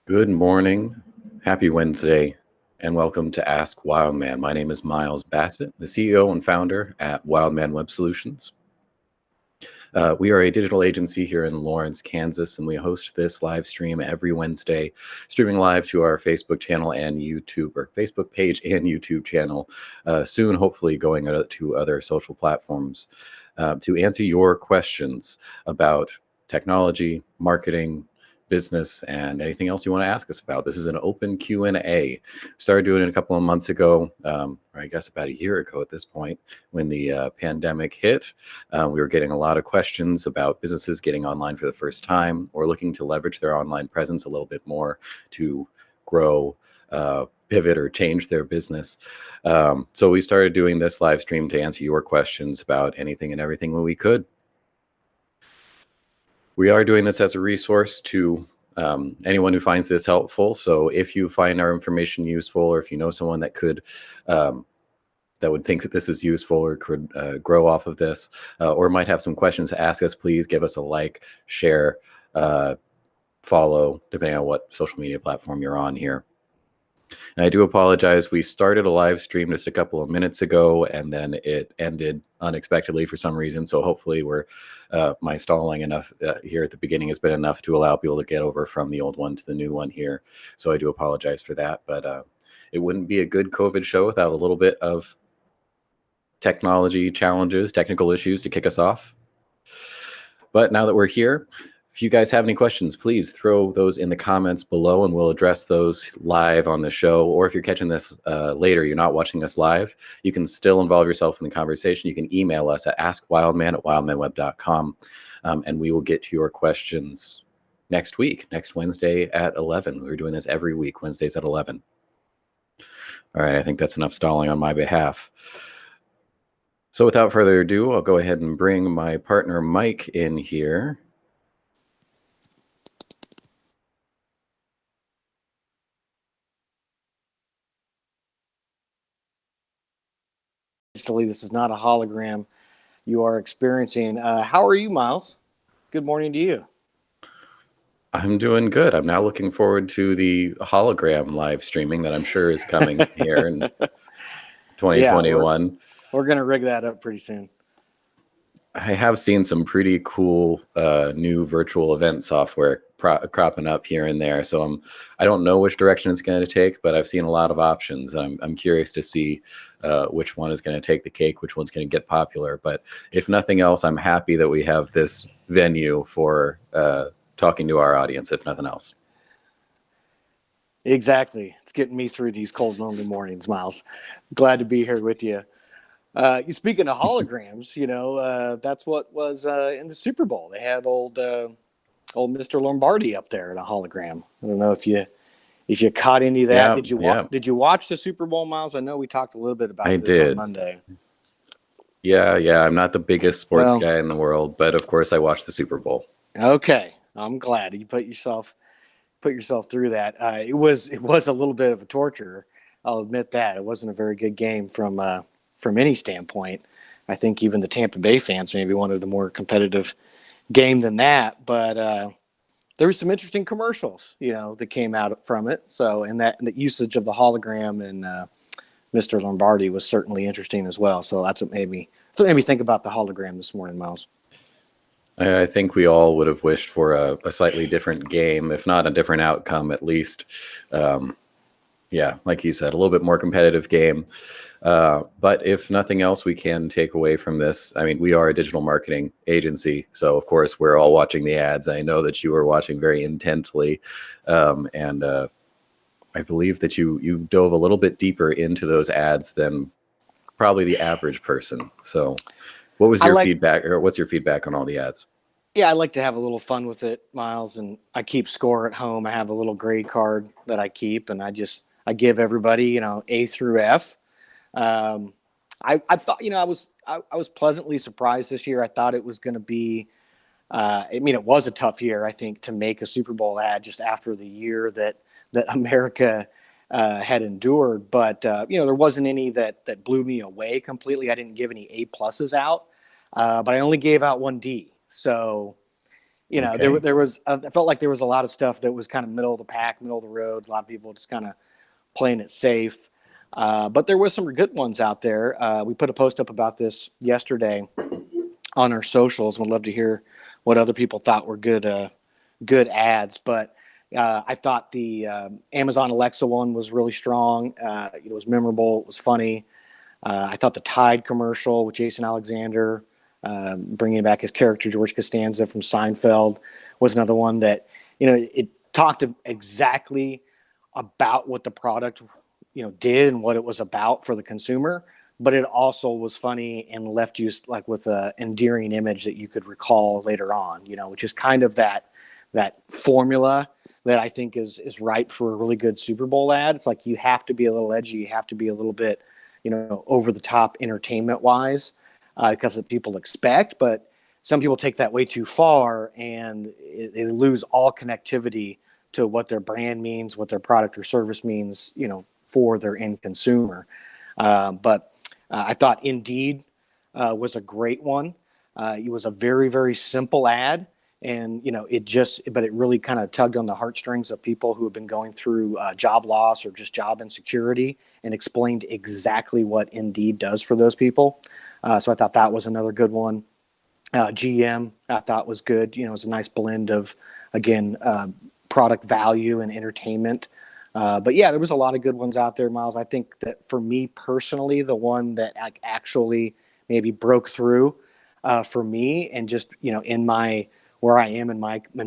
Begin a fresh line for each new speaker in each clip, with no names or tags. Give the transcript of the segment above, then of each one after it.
Good morning, happy Wednesday, and welcome to Ask Wildman. My name is Miles Bassett, the CEO and founder at Wildman Web Solutions. We are a digital agency here in Lawrence, Kansas, and we host this live stream every Wednesday, streaming live to our Facebook channel and YouTube, or Facebook page and YouTube channel, soon hopefully going to other social platforms to answer your questions about technology, marketing, business, and anything else you want to ask us about. This is an open Q&A. Started doing it a couple of months ago, or I guess about a year ago at this point, when the pandemic hit. We were getting a lot of questions about businesses getting online for the first time or looking to leverage their online presence a little bit more to grow, pivot, or change their business. So we started doing this live stream to answer your questions about anything and everything when we could. We are doing this as a resource to anyone who finds this helpful. So if you find our information useful, or if you know someone that could that would think that this is useful or could grow off of this, or might have some questions to ask us, please give us a like, share, follow, depending on what social media platform you're on here. And I do apologize. We started a live stream just a couple of minutes ago, and then it ended unexpectedly for some reason. So hopefully my stalling enough here at the beginning has been enough to allow people to get over from the old one to the new one here. So I do apologize for that, but it wouldn't be a good COVID show without a little bit of technology challenges, technical issues to kick us off. But now that we're here, if you guys have any questions, please throw those in the comments below and we'll address those live on the show. Or if you're catching this later, you're not watching us live, you can still involve yourself in the conversation. You can email us at askwildman@wildmanweb.com, and we will get to your questions next week, next Wednesday at 11. We're doing this every week, Wednesdays at 11. All right, I think that's enough stalling on my behalf. So without further ado, I'll go ahead and bring my partner Mike in here.
This is not a hologram you are experiencing. How are you, Miles? Good morning to you.
I'm doing good. I'm now looking forward to the hologram live streaming that I'm sure is coming here in 2021.
Yeah, we're going to rig that up pretty soon.
I have seen some pretty cool new virtual event software cropping up here and there. So I don't know which direction it's going to take, but I've seen a lot of options. I'm curious to see which one is going to take the cake, which one's going to get popular. But if nothing else, I'm happy that we have this venue for talking to our audience, if nothing else.
Exactly. It's getting me through these cold, lonely mornings, Miles. Glad to be here with you. Speaking of holograms, that's what was in the Super Bowl. They had old Mr. Lombardi up there in a hologram. I don't know if you caught any of that.
Yeah,
Did you watch the Super Bowl, Miles? I know we talked a little bit about this on Monday.
Yeah. I'm not the biggest sports guy in the world, but of course I watched the Super Bowl.
Okay, I'm glad you put yourself through that. It was a little bit of a torture. I'll admit that it wasn't a very good game from any standpoint. I think even the Tampa Bay fans maybe wanted a more competitive game than that. But there were some interesting commercials, that came out from it. So, and the usage of the hologram and Mr. Lombardi was certainly interesting as well. So that's what made me think about the hologram this morning, Miles.
I think we all would have wished for a slightly different game, if not a different outcome, at least. Yeah, like you said, a little bit more competitive game. But if nothing else we can take away from this, I mean, we are a digital marketing agency. So, of course, we're all watching the ads. I know that you were watching very intently. And I believe that you dove a little bit deeper into those ads than probably the average person. So what was your feedback, or what's your feedback on all the ads?
Yeah, I like to have a little fun with it, Miles, and I keep score at home. I have a little grade card that I keep, and I give everybody, A through F. I thought, I was pleasantly surprised this year. I thought it was going to be, it was a tough year, I think, to make a Super Bowl ad just after the year that America had endured. But, there wasn't any that blew me away completely. I didn't give any A pluses out, but I only gave out one D. So, You know,
Okay.
there was I felt like there was a lot of stuff that was kind of middle of the pack, middle of the road. A lot of people just kind of playing it safe. But there was some good ones out there. We put a post up about this yesterday on our socials. Would love to hear what other people thought were good ads. But I thought the Amazon Alexa one was really strong. It was memorable. It was funny. I thought the Tide commercial with Jason Alexander, bringing back his character George Costanza from Seinfeld, was another one that, it talked exactly about what the product, did and what it was about for the consumer. But it also was funny and left you like with an endearing image that you could recall later on, which is kind of that formula that I think is ripe for a really good Super Bowl ad. It's like you have to be a little edgy, you have to be a little bit, over the top entertainment wise, because that people expect. But some people take that way too far, and they lose all connectivity to what their brand means, what their product or service means, for their end consumer. But I thought Indeed was a great one. It was a very, very simple ad. And, but it really kind of tugged on the heartstrings of people who have been going through job loss or just job insecurity, and explained exactly what Indeed does for those people. So I thought that was another good one. GM, I thought was good. It was a nice blend of, again, product value and entertainment. But yeah, there was a lot of good ones out there, Miles. I think that for me personally, the one that actually maybe broke through for me, and just, where I am in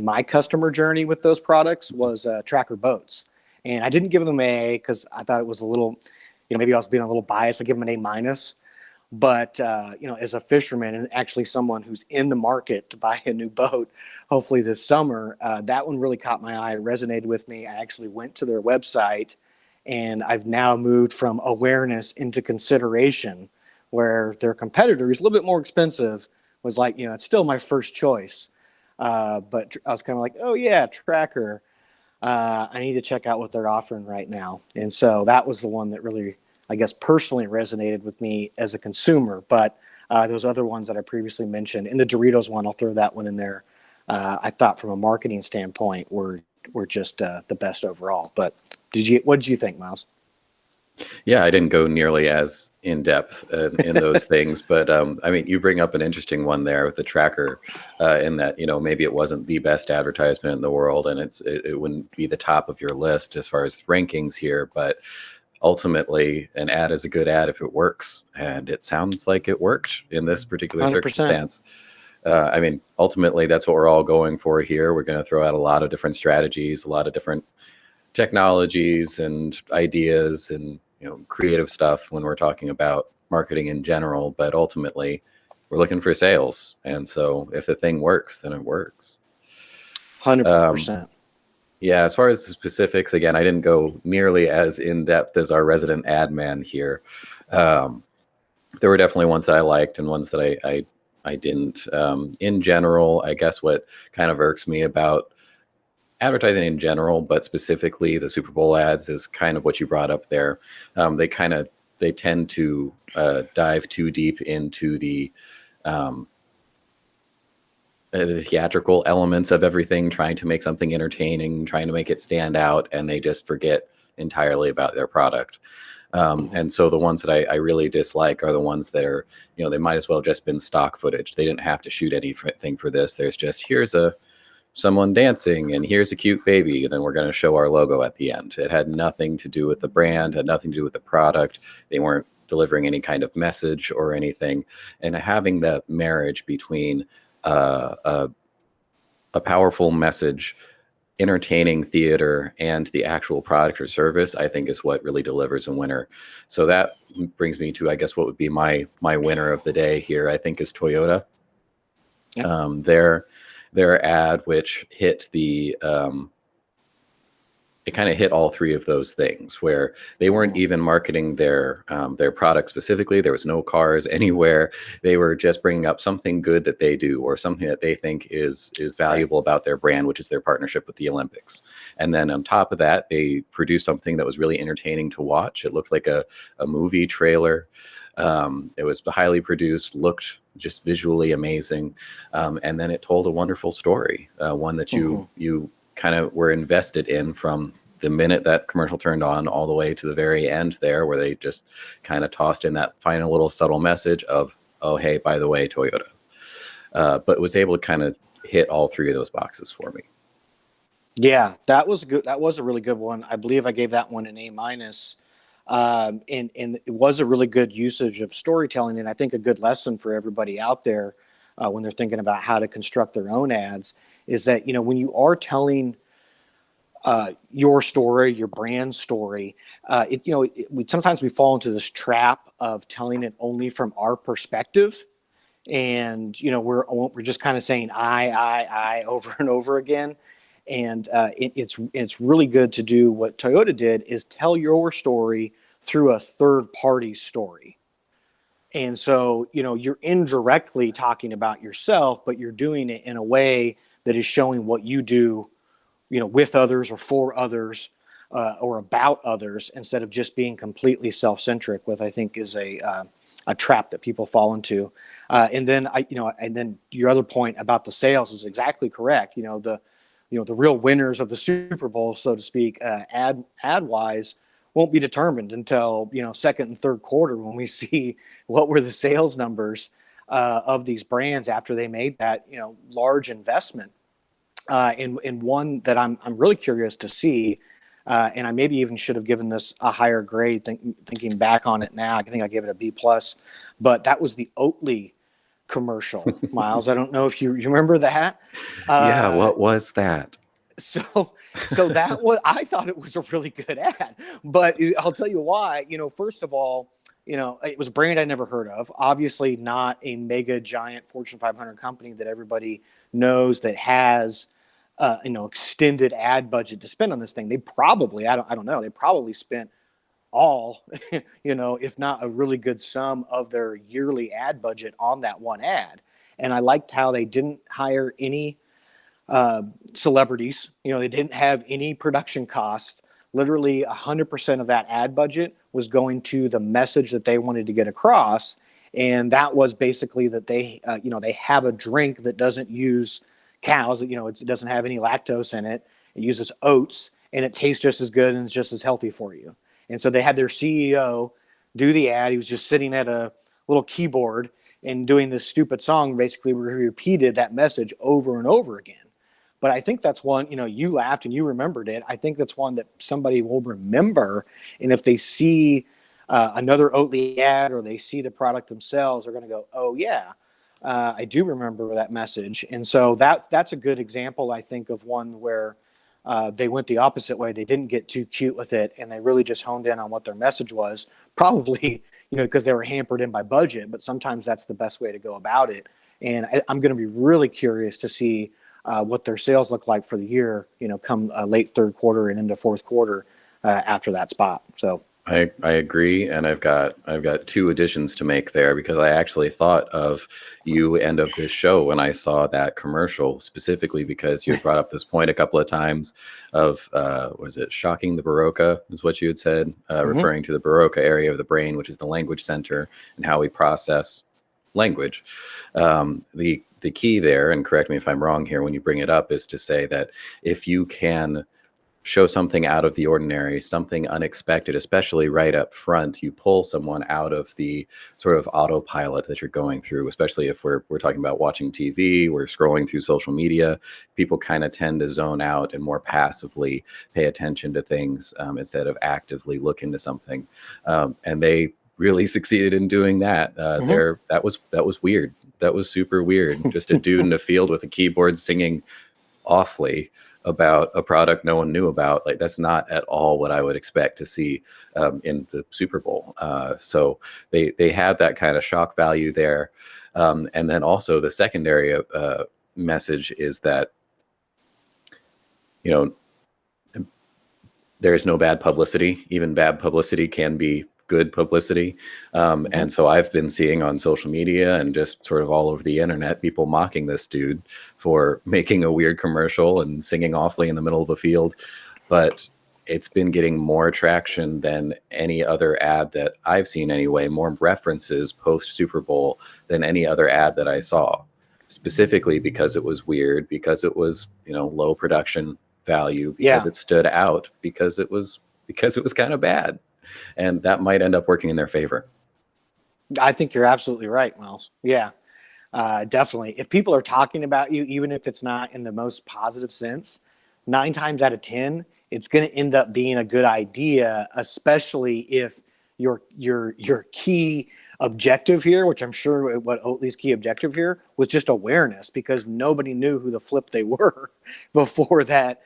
my customer journey with those products, was Tracker Boats. And I didn't give them an A because I thought it was a little, maybe I was being a little biased. I give them an A minus. But, as a fisherman and actually someone who's in the market to buy a new boat, hopefully this summer, that one really caught my eye. It resonated with me. I actually went to their website, and I've now moved from awareness into consideration, where their competitor, who's a little bit more expensive, was like, it's still my first choice. But I was kind of like, oh yeah, Tracker. I need to check out what they're offering right now. And so that was the one that really, I guess, personally resonated with me as a consumer. But those other ones that I previously mentioned, and the Doritos one, I'll throw that one in there. I thought from a marketing standpoint were just the best overall. But what did you think, Miles?
Yeah, I didn't go nearly as in depth in those things, but I mean, you bring up an interesting one there with the tracker, in that, maybe it wasn't the best advertisement in the world, and it wouldn't be the top of your list as far as rankings here, but ultimately an ad is a good ad if it works, and it sounds like it worked in this particular
100%.
circumstance. I mean, ultimately that's what we're all going for here. We're going to throw out a lot of different strategies, a lot of different technologies and ideas, and creative stuff when we're talking about marketing in general, but ultimately we're looking for sales, and so if the thing works, then it works.
100%.
Yeah, as far as the specifics, again, I didn't go nearly as in depth as our resident ad man here. There were definitely ones that I liked and ones that I didn't. In general, I guess what kind of irks me about advertising in general, but specifically the Super Bowl ads, is kind of what you brought up there. They tend to dive too deep into the theatrical elements of everything, trying to make something entertaining, trying to make it stand out, and they just forget entirely about their product. And so the ones that I really dislike are the ones that are, they might as well just been stock footage. They didn't have to shoot anything for this. There's just, here's someone dancing, and here's a cute baby, and then we're going to show our logo at the end. It had nothing to do with the brand, had nothing to do with the product. They weren't delivering any kind of message or anything. And having that marriage between a powerful message, entertaining theater, and the actual product or service, I think is what really delivers a winner. So that brings me to, I guess, what would be my winner of the day here, I think, is Toyota. Yep. Their ad, which hit it kind of hit all three of those things, where they weren't even marketing their product specifically. There was no cars anywhere. They were just bringing up something good that they do, or something that they think is valuable about their brand, which is their partnership with the Olympics. And then on top of that, they produced something that was really entertaining to watch. It looked like a movie trailer. It was highly produced, looked just visually amazing. And then it told a wonderful story, one that you kind of were invested in from the minute that commercial turned on all the way to the very end there, where they just kind of tossed in that final little subtle message of, oh, hey, by the way, Toyota. But was able to kind of hit all three of those boxes for me.
Yeah, that was good. That was a really good one. I believe I gave that one an A-. And it was a really good usage of storytelling, and I think a good lesson for everybody out there when they're thinking about how to construct their own ads is that, you know, when you are telling your story, your brand story, sometimes we fall into this trap of telling it only from our perspective, and you know we're just kind of saying I over and over again. And it's really good to do what Toyota did, is tell your story through a third party story. And so, you know, you're indirectly talking about yourself, but you're doing it in a way that is showing what you do, you know, with others or for others, or about others, instead of just being completely self-centric, what I think is a trap that people fall into. And then your other point about the sales is exactly correct. The real winners of the Super Bowl, so to speak, ad wise, won't be determined until, you know, second and third quarter, when we see what were the sales numbers of these brands after they made that, you know, large investment. And one that I'm really curious to see, and I maybe even should have given this a higher grade. Thinking back on it now, I think I gave it a B+. But that was the Oatly commercial, Miles. I don't know if you remember that.
Yeah, what was that?
So that was, I thought it was a really good ad, but I'll tell you why. You know, first of all, you know, it was a brand I never heard of. Obviously, not a mega giant Fortune 500 company that everybody knows that has, extended ad budget to spend on this thing. They probably, I don't know, they probably spent all, if not a really good sum of their yearly ad budget on that one ad. And I liked how they didn't hire any celebrities. You know, they didn't have any production costs. Literally 100% of that ad budget was going to the message that they wanted to get across. And that was basically that they have a drink that doesn't use cows. You know, it doesn't have any lactose in it. It uses oats, and it tastes just as good and it's just as healthy for you. And so they had their CEO do the ad. He was just sitting at a little keyboard and doing this stupid song, basically where he repeated that message over and over again. But I think that's one, you know, you laughed and you remembered it. I think that's one that somebody will remember. And if they see another Oatly ad, or they see the product themselves, they're going to go, oh, yeah, I do remember that message. And so that's a good example, I think, of one where they went the opposite way. They didn't get too cute with it, and they really just honed in on what their message was, probably, because they were hampered in by budget. But sometimes that's the best way to go about it. And I'm going to be really curious to see what their sales look like for the year, come late third quarter and into fourth quarter after that spot. So
I agree, and I've got two additions to make there, because I actually thought of you end of this show when I saw that commercial, specifically because you had brought up this point a couple of times of was it shocking the Baroka is what you had said, referring to the Baroka area of the brain, which is the language center, and how we process language. The key there, and correct me if I'm wrong here when you bring it up, is to say that if you can show something out of the ordinary, something unexpected, especially right up front, you pull someone out of the sort of autopilot that you're going through, especially if we're talking about watching TV, we're scrolling through social media. People kind of tend to zone out and more passively pay attention to things instead of actively look into something. And they really succeeded in doing that. That was weird. That was super weird. Just a dude in a field with a keyboard singing awfully about a product no one knew about. Like, that's not at all what I would expect to see in the Super Bowl. So they had that kind of shock value there. And then also the secondary message is that, there is no bad publicity. Even bad publicity can be good publicity. And so I've been seeing on social media and just sort of all over the internet, people mocking this dude for making a weird commercial and singing awfully in the middle of a field. But it's been getting more traction than any other ad that I've seen anyway, more references post Super Bowl than any other ad that I saw, specifically because it was weird, because it was, low production value, because
Yeah,
it stood out, because it was kind of bad. And that might end up working in their favor.
I think you're absolutely right, Miles. Yeah, definitely. If people are talking about you, even if it's not in the most positive sense, 9 times out of 10, it's going to end up being a good idea, especially if your key objective here, which I'm sure what Oatly's key objective here was just awareness, because nobody knew who the flip they were before that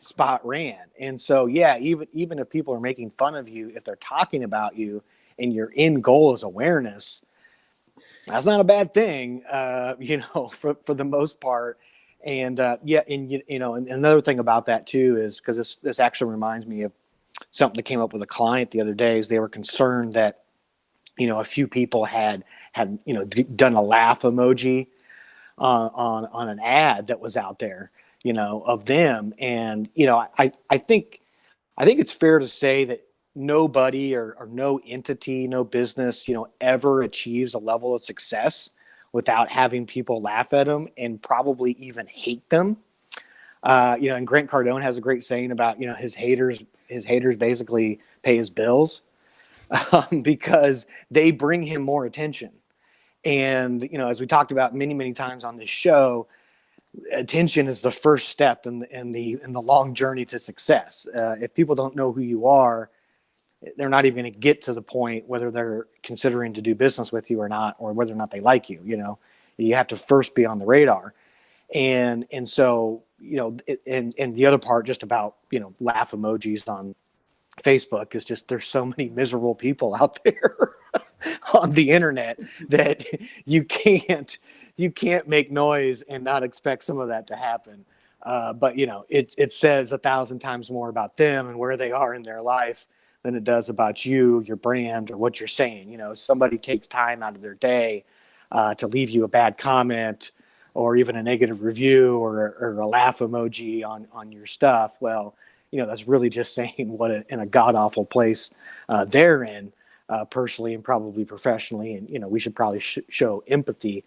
spot ran. And so, yeah, even if people are making fun of you, if they're talking about you and your end goal is awareness, that's not a bad thing, for the most part. And and another thing about that too is, because this actually reminds me of something that came up with a client the other day. Is they were concerned that a few people had done a laugh emoji on an ad that was out there, of them. And I think it's fair to say that nobody or no entity, no business, ever achieves a level of success without having people laugh at them and probably even hate them. And Grant Cardone has a great saying about, his haters basically pay his bills, because they bring him more attention. And, as we talked about many, many times on this show, attention is the first step in the long journey to success. If people don't know who you are, they're not even going to get to the point whether they're considering to do business with you or not, or whether or not they like you. You have to first be on the radar. And so, and the other part just about, laugh emojis on Facebook is just, there's so many miserable people out there on the internet that you can't make noise and not expect some of that to happen. But it says 1,000 times more about them and where they are in their life than it does about you, your brand, or what you're saying. Somebody takes time out of their day to leave you a bad comment or even a negative review or a laugh emoji on your stuff. Well, that's really just saying what in a god awful place they're in, personally and probably professionally. And we should probably show empathy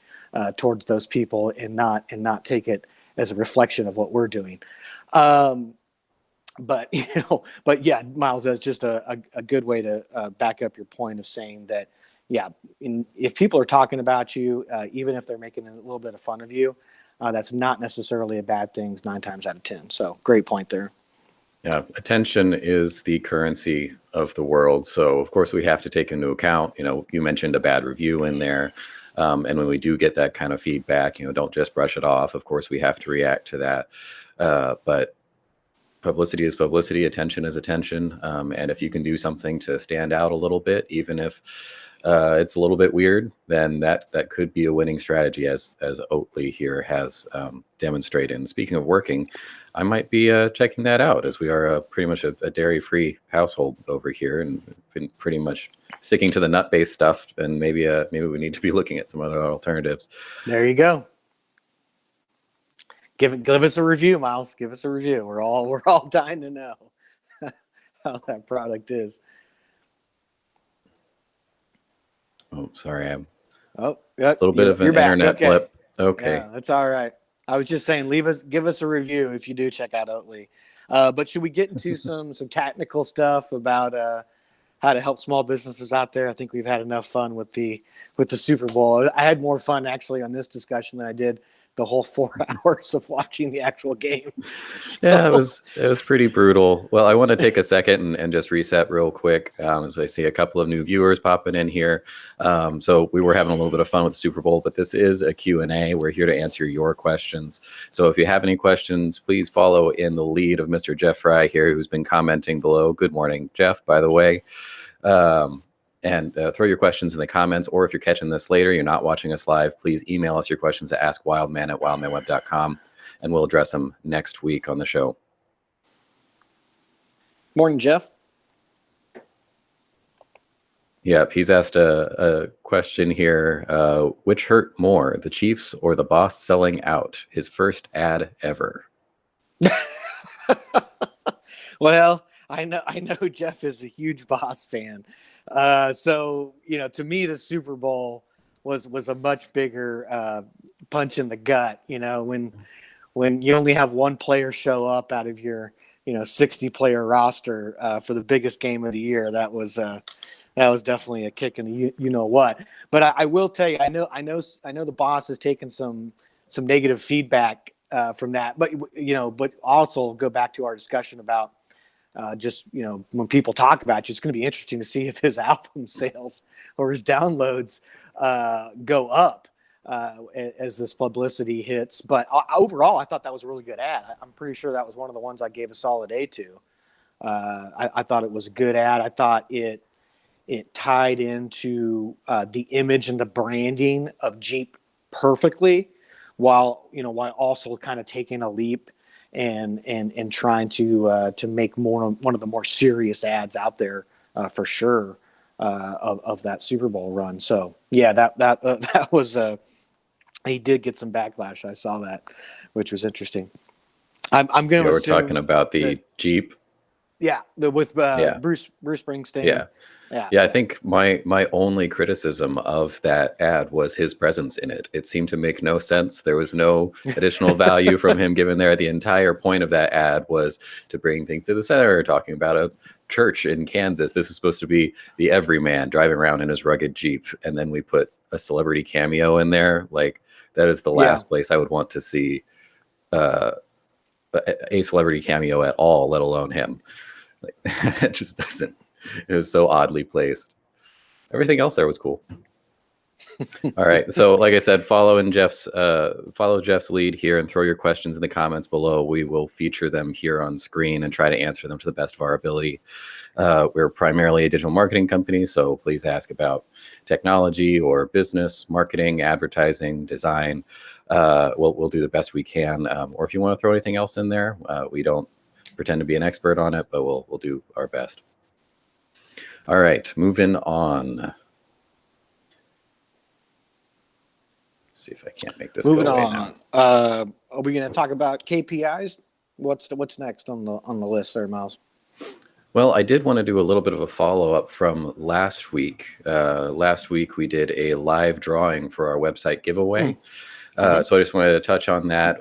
towards those people and not take it as a reflection of what we're doing. But yeah, Miles, that's just a good way to back up your point of saying that, yeah, if people are talking about you, even if they're making a little bit of fun of you, that's not necessarily a bad thing 9 times out of 10. So great point there.
Yeah, attention is the currency of the world. So of course we have to take into account, you mentioned a bad review in there. And when we do get that kind of feedback, don't just brush it off. Of course we have to react to that. But publicity is publicity, attention is attention. And if you can do something to stand out a little bit, even if it's a little bit weird, then that could be a winning strategy, as Oatly here has demonstrated. And speaking of working, I might be checking that out, as we are pretty much a dairy-free household over here, and been pretty much sticking to the nut-based stuff. And maybe we need to be looking at some other alternatives.
There you go. Give us a review, Miles. Give us a review. We're all dying to know how that product is.
Oh, sorry.
Yep,
a little bit of an internet flip. Okay.
Yeah, that's all right. I was just saying, give us a review if you do check out Oatly. But should we get into some technical stuff about how to help small businesses out there? I think we've had enough fun with the Super Bowl. I had more fun actually on this discussion than I did the whole 4 hours of watching the actual game. So.
Yeah, it was pretty brutal. Well, I want to take a second and just reset real quick, as I see a couple of new viewers popping in here. So we were having a little bit of fun with the Super Bowl, but this is a Q&A. We're here to answer your questions. So if you have any questions, please follow in the lead of Mr. Jeff Fry here, who's been commenting below. Good morning, Jeff, by the way. And throw your questions in the comments, or if you're catching this later, you're not watching us live, please email us your questions at askwildman@wildmanweb.com, and we'll address them next week on the show.
Morning, Jeff.
Yep, he's asked a question here. Which hurt more, the Chiefs or the boss selling out? His first ad ever.
Well, I know Jeff is a huge Boss fan. So to me, the Super Bowl was a much bigger punch in the gut. When you only have one player show up out of your 60 player roster for the biggest game of the year, that was definitely a kick in the you know what. But I will tell you, I know the Boss has taken some negative feedback from that, but also go back to our discussion about just when people talk about you, it's going to be interesting to see if his album sales or his downloads go up as this publicity hits. But overall, I thought that was a really good ad. I'm pretty sure that was one of the ones I gave a solid A to. I thought it was a good ad. I thought it tied into the image and the branding of Jeep perfectly, while also kind of taking a leap and trying to make one of the more serious ads out there for sure of that Super Bowl run. So yeah, that was he did get some backlash. I saw that, which was interesting. I'm going
Yeah,
to
we're
assume
talking about the
that
Jeep.
with
Yeah.
Bruce Springsteen.
Yeah.
Yeah.
Yeah, I think my only criticism of that ad was his presence in it. It seemed to make no sense. There was no additional value from him given there. The entire point of that ad was to bring things to the center, talking about a church in Kansas. This is supposed to be the everyman driving around in his rugged Jeep. And then we put a celebrity cameo in there. Like, that is the
Yeah.
last place I would want to see a celebrity cameo at all, let alone him. Like, it just doesn't. It was so oddly placed. Everything else there was cool. All right. So like I said, follow Jeff's lead here and throw your questions in the comments below. We will feature them here on screen and try to answer them to the best of our ability. We're primarily a digital marketing company, so please ask about technology or business, marketing, advertising, design. We'll do the best we can. Or if you want to throw anything else in there, we don't pretend to be an expert on it, but we'll do our best. All right, moving on. See if I can't make this
Moving
go away
on.
now.
Are we going to talk about KPIs? What's next on the list there, Miles?
Well, I did want to do a little bit of a follow-up from last week. Last week we did a live drawing for our website giveaway. So I just wanted to touch on that.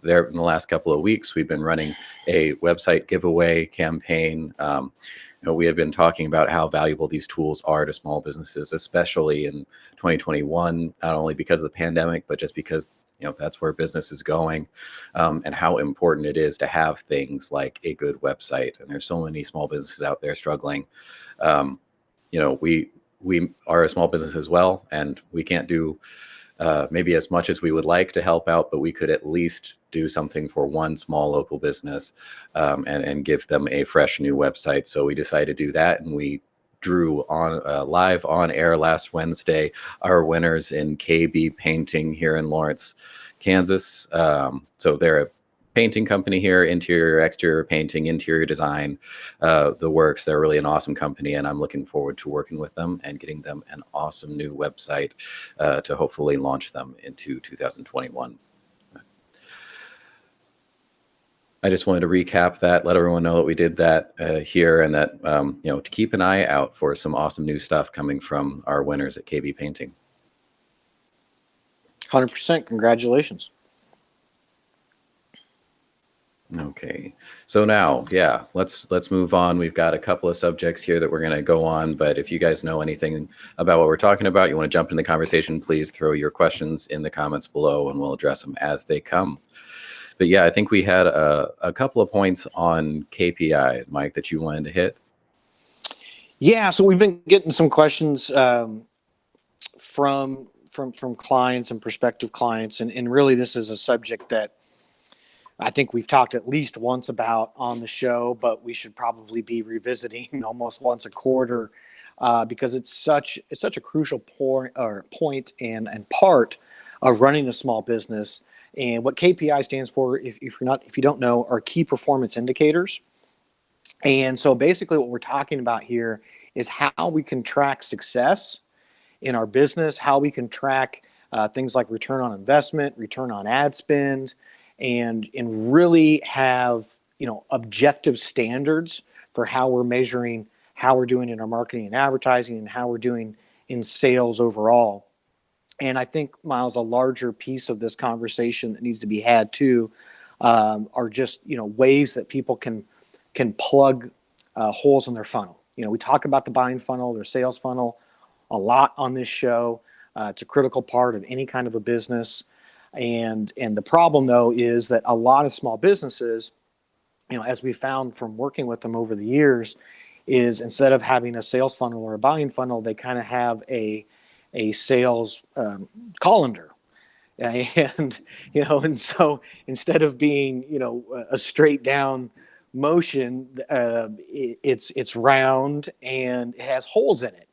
There in the last couple of weeks, we've been running a website giveaway campaign. We have been talking about how valuable these tools are to small businesses, especially in 2021, not only because of the pandemic, but just because that's where business is going, and how important it is to have things like a good website. And there's so many small businesses out there struggling. We are a small business as well, and we can't do maybe as much as we would like to help out, but we could at least do something for one small local business and give them a fresh new website. So we decided to do that, and we drew on live on air last Wednesday our winners in KB Painting here in Lawrence, Kansas. So they're a painting company here, interior, exterior painting, interior design, the works. They're really an awesome company, and I'm looking forward to working with them and getting them an awesome new website to hopefully launch them into 2021. I just wanted to recap that, let everyone know that we did that here, and that to keep an eye out for some awesome new stuff coming from our winners at KB Painting.
100%. Congratulations.
Okay, so now, yeah, let's move on. We've got a couple of subjects here that we're going to go on, but if you guys know anything about what we're talking about, you want to jump in the conversation, please throw your questions in the comments below, and we'll address them as they come. But yeah, I think we had a couple of points on KPI, Mike, that you wanted to hit.
Yeah, so we've been getting some questions from clients and prospective clients, and really this is a subject that I think we've talked at least once about on the show, but we should probably be revisiting almost once a quarter because it's such a crucial point and part of running a small business. And what KPI stands for, if you don't know, are key performance indicators. And so basically what we're talking about here is how we can track success in our business, how we can track things like return on investment, return on ad spend, and really have objective standards for how we're measuring how we're doing in our marketing and advertising and how we're doing in sales overall. And I think, Miles, a larger piece of this conversation that needs to be had too are just ways that people can plug holes in their funnel. We talk about the buying funnel, their sales funnel, a lot on this show. It's a critical part of any kind of a business. And the problem, though, is that a lot of small businesses, as we found from working with them over the years, is instead of having a sales funnel or a buying funnel, they kind of have a sales colander. And so instead of being a straight down motion, it's round and it has holes in it,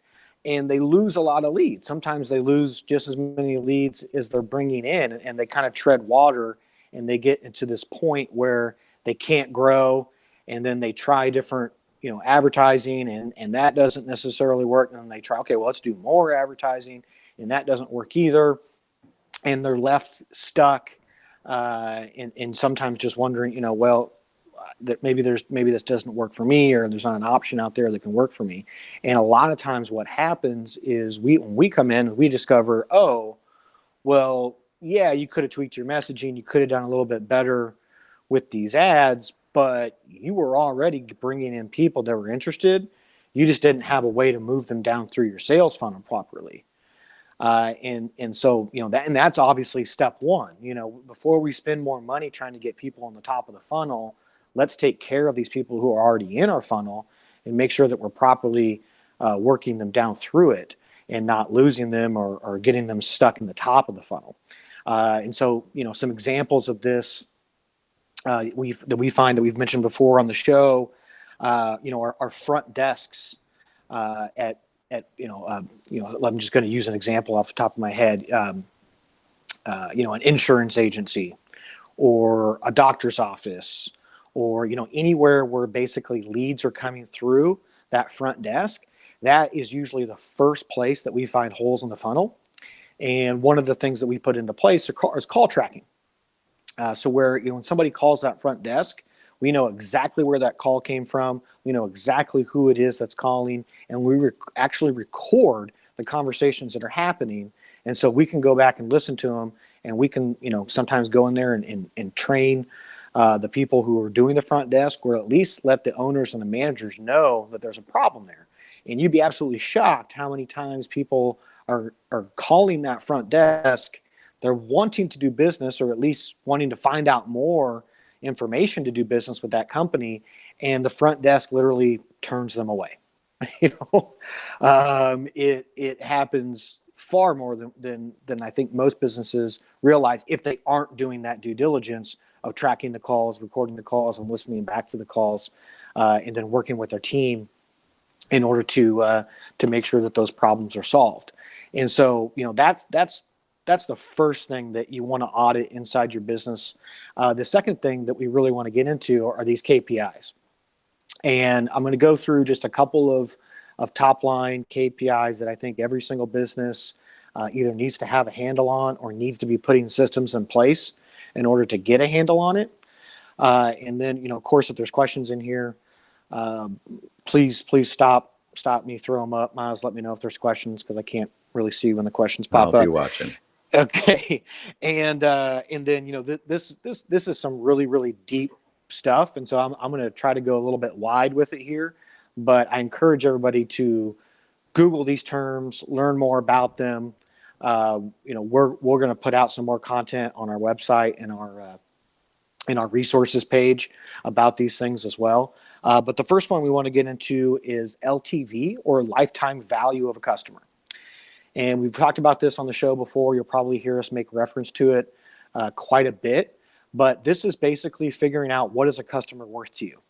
and they lose a lot of leads. Sometimes they lose just as many leads as they're bringing in, and they kind of tread water, and they get into this point where they can't grow, and then they try different advertising, and that doesn't necessarily work, and then they try, okay, well, let's do more advertising, and that doesn't work either, and they're left stuck and sometimes just wondering, well, that maybe this doesn't work for me, or there's not an option out there that can work for me. And a lot of times what happens is when we come in, we discover, oh, well, yeah, you could have tweaked your messaging, you could have done a little bit better with these ads, but you were already bringing in people that were interested. You just didn't have a way to move them down through your sales funnel properly. And so, that's obviously step one. Before we spend more money trying to get people on the top of the funnel, let's take care of these people who are already in our funnel and make sure that we're properly working them down through it and not losing them or getting them stuck in the top of the funnel. And so, some examples of this we find that we've mentioned before on the show, our front desks I'm just going to use an example off the top of my head. An insurance agency or a doctor's office, or anywhere where basically leads are coming through that front desk. That is usually the first place that we find holes in the funnel. And one of the things that we put into place is call tracking. So where when somebody calls that front desk, we know exactly where that call came from. We know exactly who it is that's calling, and we actually record the conversations that are happening. And so we can go back and listen to them, and we can, sometimes go in there and train the people who are doing the front desk, or at least let the owners and the managers know that there's a problem there. And you'd be absolutely shocked how many times people are calling that front desk. They're wanting to do business, or at least wanting to find out more information to do business with that company, and the front desk literally turns them away. It happens far more than I think most businesses realize if they aren't doing that due diligence of tracking the calls, recording the calls, and listening back to the calls, and then working with their team in order to make sure that those problems are solved. And so, that's the first thing that you want to audit inside your business. The second thing that we really want to get into are these KPIs. And I'm going to go through just a couple of top line KPIs that I think every single business either needs to have a handle on or needs to be putting systems in place in order to get a handle on it. And then, of course, if there's questions in here, please stop me, throw them up. Miles, let me know if there's questions, because I can't really see when the questions pop up.
I'll be watching.
Okay. And then, this is some really, really deep stuff. And so I'm going to try to go a little bit wide with it here, but I encourage everybody to Google these terms, learn more about them. We're going to put out some more content on our website and our resources page about these things as well. But the first one we want to get into is LTV, or lifetime value of a customer. And we've talked about this on the show before. You'll probably hear us make reference to it quite a bit. But this is basically figuring out, what is a customer worth to you?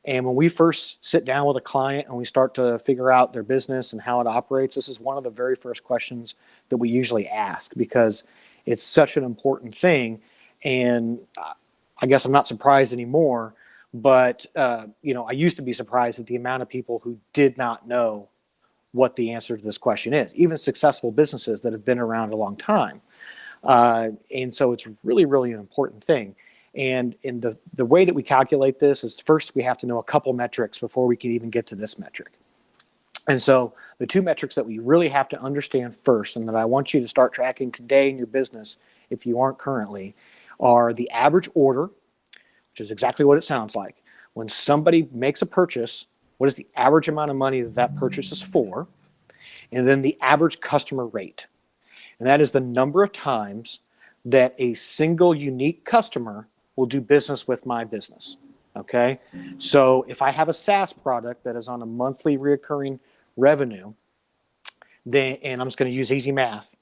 And when we first sit down with a client and we start to figure out their business and how it operates, this is one of the very first questions that we usually ask, because it's such an important thing. And I guess I'm not surprised anymore, but I used to be surprised at the amount of people who did not know what the answer to this question is, even successful businesses that have been around a long time. And so it's really, really an important thing. And in the way that we calculate this is, first we have to know a couple metrics before we can even get to this metric. And so the two metrics that we really have to understand first, and that I want you to start tracking today in your business if you aren't currently, are the average order, which is exactly what it sounds like. When somebody makes a purchase, what is the average amount of money that that purchase is for? And then the average customer rate. And that is the number of times that a single unique customer will do business with my business. Okay? So if I have a SaaS product that is on a monthly recurring revenue, then, and I'm just going to use easy math,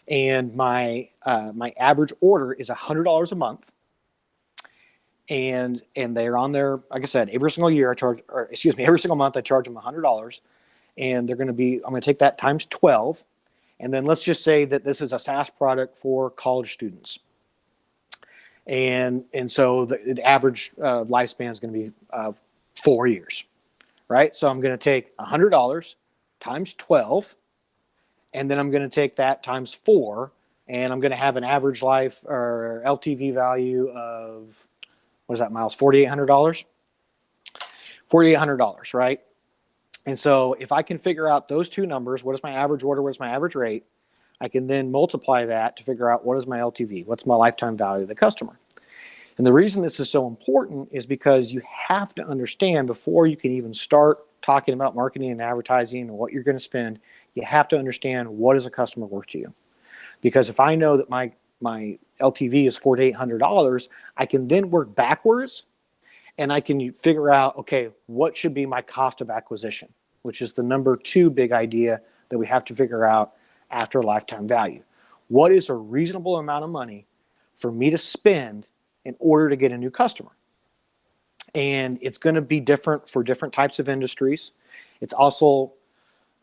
and my average order is $100 a month, and they're on there, like I said, every single year I charge, or excuse me, every single month I charge them $100, and they're going to be, I'm going to take that times 12, and then let's just say that this is a SaaS product for college students, and so the average lifespan is going to be 4 years, right? So I'm going to take $100 times 12, and then I'm going to take that times 4, and I'm going to have an average life or LTV value of, what is that, Miles? $4,800? $4,800, right? And so if I can figure out those two numbers, what is my average order, what is my average rate, I can then multiply that to figure out what is my LTV, what's my lifetime value of the customer. And the reason this is so important is because you have to understand, before you can even start talking about marketing and advertising and what you're going to spend, you have to understand, what is a customer worth to you? Because if I know that my LTV is $4,800, I can then work backwards, and I can figure out, okay, what should be my cost of acquisition, which is the number 2 big idea that we have to figure out after lifetime value. What is a reasonable amount of money for me to spend in order to get a new customer? And it's going to be different for different types of industries. It's also,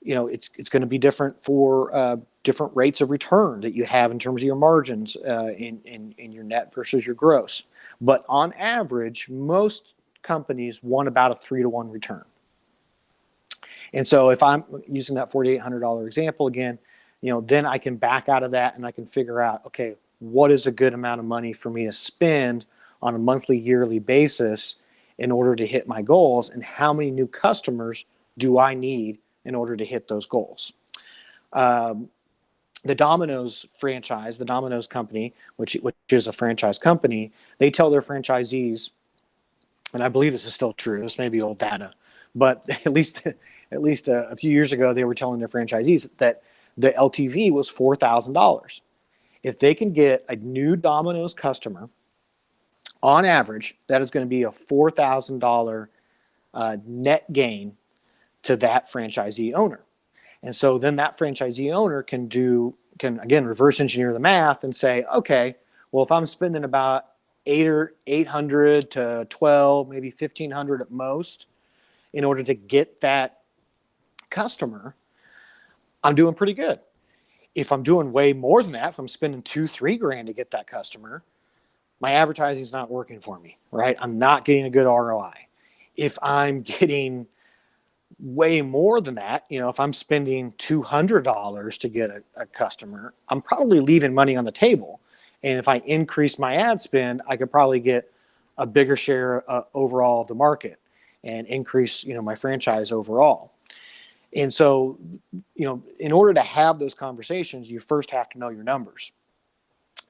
it's going to be different for different rates of return that you have in terms of your margins in your net versus your gross. But on average, most companies want about a 3-to-1 return. And so if I'm using that $4,800 example again, then I can back out of that and I can figure out, okay, what is a good amount of money for me to spend on a monthly, yearly basis in order to hit my goals, and how many new customers do I need in order to hit those goals? The Domino's franchise, the Domino's company, which is a franchise company, they tell their franchisees, and I believe this is still true, this may be old data, but at least a few years ago, they were telling their franchisees that the LTV was $4,000. If they can get a new Domino's customer, on average, that is going to be a $4,000 net gain to that franchisee owner. And so then that franchisee owner can again reverse engineer the math and say, okay, well, if I'm spending about $800 to $1,200, maybe $1,500 at most in order to get that customer, I'm doing pretty good. If I'm doing way more than that, if I'm spending $2,000-3,000 to get that customer, my advertising is not working for me, right? I'm not getting a good ROI. If I'm getting way more than that, if I'm spending $200 to get a customer, I'm probably leaving money on the table. And if I increase my ad spend, I could probably get a bigger share overall of the market and increase, my franchise overall. And so, in order to have those conversations, you first have to know your numbers.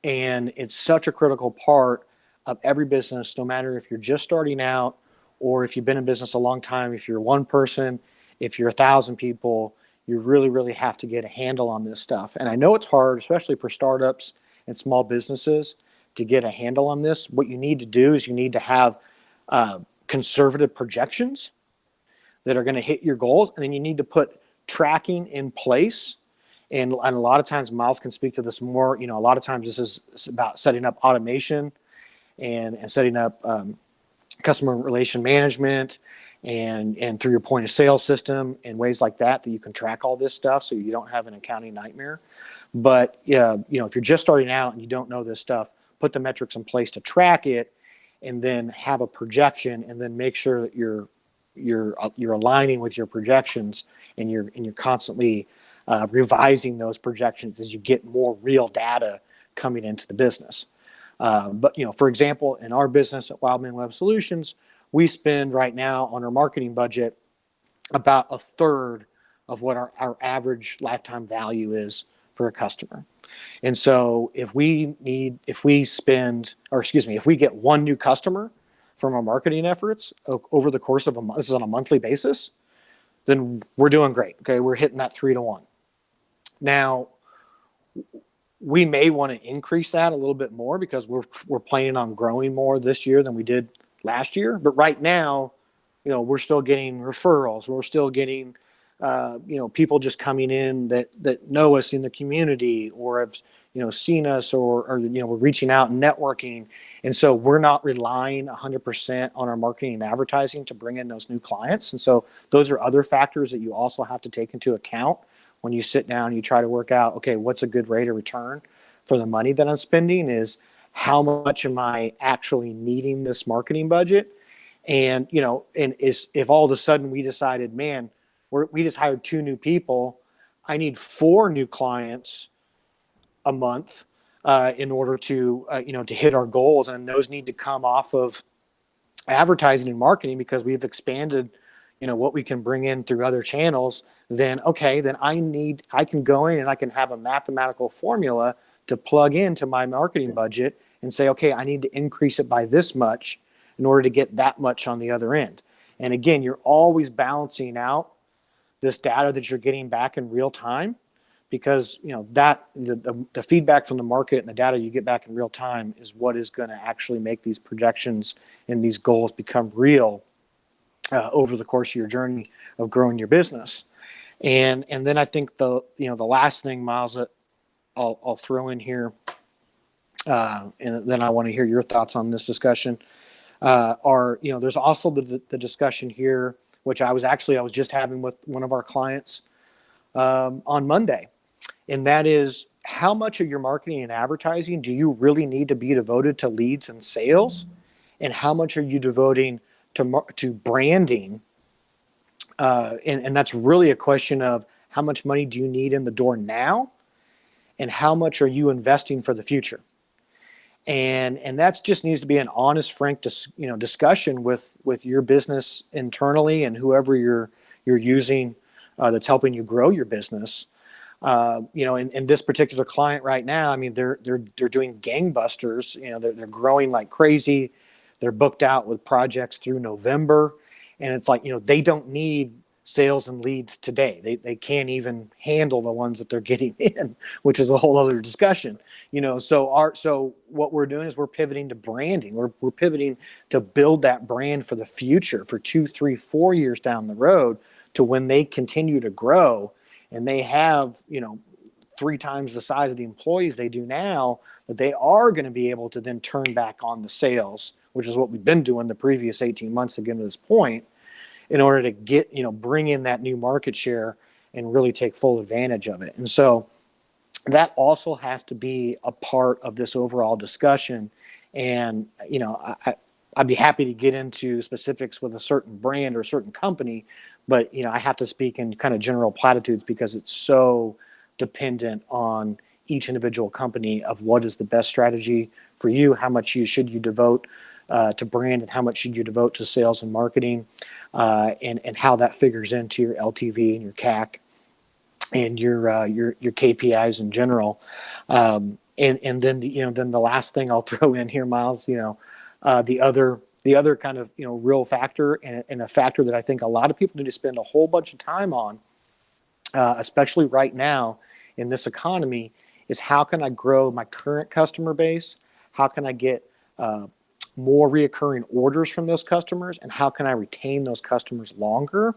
And it's such a critical part of every business, no matter if you're just starting out or if you've been in business a long time. If you're one person, if you're 1,000 people, you really, really have to get a handle on this stuff. And I know it's hard, especially for startups and small businesses, to get a handle on this. What you need to do is you need to have conservative projections that are going to hit your goals. And then you need to put tracking in place. And a lot of times, Miles can speak to this more. A lot of times this is about setting up automation and setting up customer relation management and through your point of sale system and ways like that you can track all this stuff so you don't have an accounting nightmare. But if you're just starting out and you don't know this stuff, put the metrics in place to track it, and then have a projection, and then make sure that you're aligning with your projections, and you're constantly revising those projections as you get more real data coming into the business. But for example, in our business at Wildman Web Solutions, we spend right now on our marketing budget about a third of what our average lifetime value is for a customer. And so if we get one new customer from our marketing efforts over the course of a month, this is on a monthly basis, then we're doing great. Okay, we're hitting that 3-to-1. Now, we may want to increase that a little bit more because we're planning on growing more this year than we did last year. But right now, we're still getting referrals. We're still getting, people just coming in that know us in the community or have, seen us or we're reaching out and networking. And so we're not relying 100% on our marketing and advertising to bring in those new clients. And so those are other factors that you also have to take into account when you sit down and you try to work out, okay, what's a good rate of return for the money that I'm spending? Is how much am I actually needing this marketing budget? And, if all of a sudden we decided, man, we just hired 2 new people, I need 4 new clients a month in order to, to hit our goals. And those need to come off of advertising and marketing because we've expanded, what we can bring in through other channels. Then, okay, then I can go in and I can have a mathematical formula to plug into my marketing budget and say, okay, I need to increase it by this much in order to get that much on the other end. And again, you're always balancing out this data that you're getting back in real time because that the feedback from the market and the data you get back in real time is what is going to actually make these projections and these goals become real over the course of your journey of growing your business. And then I think the last thing, Miles, that I'll throw in here, and then I want to hear your thoughts on this discussion. There's also the discussion here, which I was just having with one of our clients on Monday, and that is how much of your marketing and advertising do you really need to be devoted to leads and sales, and how much are you devoting to branding? And that's really a question of how much money do you need in the door now, and how much are you investing for the future? And that just needs to be an honest, frank, discussion with your business internally and whoever you're using that's helping you grow your business. In this particular client right now, I mean, they're doing gangbusters. They're growing like crazy. They're booked out with projects through November, and it's like they don't need sales and leads today. They can't even handle the ones that they're getting in, which is a whole other discussion. So what we're doing is we're pivoting to branding. We're pivoting to build that brand for the future, for 2, 3, 4 years down the road, to when they continue to grow and they have 3 times the size of the employees they do now, that they are going to be able to then turn back on the sales, which is what we've been doing the previous 18 months to get to this point, in order to get, bring in that new market share and really take full advantage of it. And so that also has to be a part of this overall discussion. And, I'd be happy to get into specifics with a certain brand or a certain company, but, I have to speak in kind of general platitudes because it's so dependent on each individual company of what is the best strategy for you, how much should you devote to brand, and how much should you devote to sales and marketing, and how that figures into your LTV and your CAC and your KPIs in general. And then then the last thing I'll throw in here, Miles, the other kind of real factor, and a factor that I think a lot of people need to spend a whole bunch of time on, especially right now in this economy, is how can I grow my current customer base? How can I get more reoccurring orders from those customers, and how can I retain those customers longer?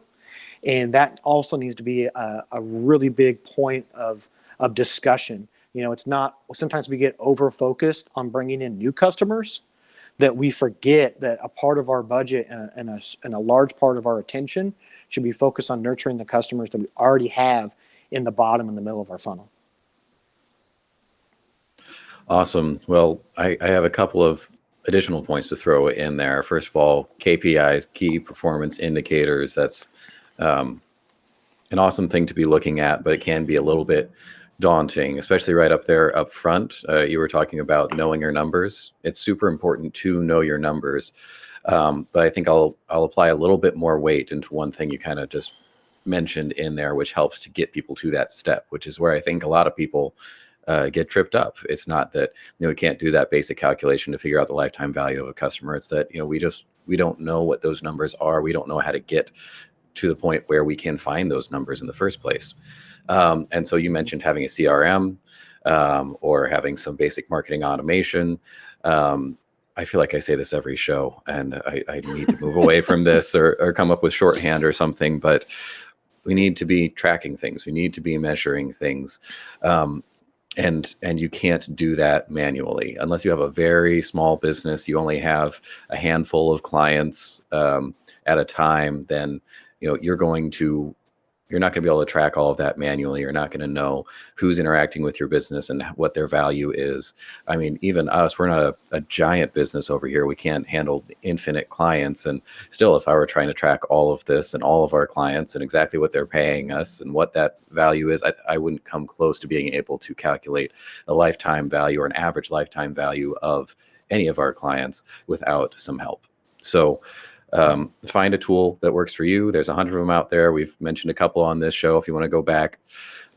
And that also needs to be a really big point of discussion. It's not, sometimes we get over focused on bringing in new customers, that we forget that a part of our budget and a large part of our attention should be focused on nurturing the customers that we already have in the bottom and the middle of our funnel.
Awesome. Well, I have a couple of additional points to throw in there. First of all, KPIs, key performance indicators. That's an awesome thing to be looking at, but it can be a little bit daunting, especially right up there up front. You were talking about knowing your numbers. It's super important to know your numbers. But I think I'll apply a little bit more weight into one thing you kind of just mentioned in there, which helps to get people to that step, which is where I think a lot of people get tripped up. It's not that we can't do that basic calculation to figure out the lifetime value of a customer. It's that we don't know what those numbers are. We don't know how to get to the point where we can find those numbers in the first place. And so you mentioned having a CRM or having some basic marketing automation. I feel like I say this every show, and I need to move away from this or come up with shorthand or something, but we need to be tracking things. We need to be measuring things. And you can't do that manually unless you have a very small business. You only have a handful of clients at a time. Then you're not going to be able to track all of that manually. You're not going to know who's interacting with your business and what their value is. I mean, even us, we're not a giant business over here. We can't handle infinite clients. And still, if I were trying to track all of this and all of our clients and exactly what they're paying us and what that value is, I wouldn't come close to being able to calculate a lifetime value or an average lifetime value of any of our clients without some help. So find a tool that works for you. There's 100 of them out there. We've mentioned a couple on this show if you want to go back.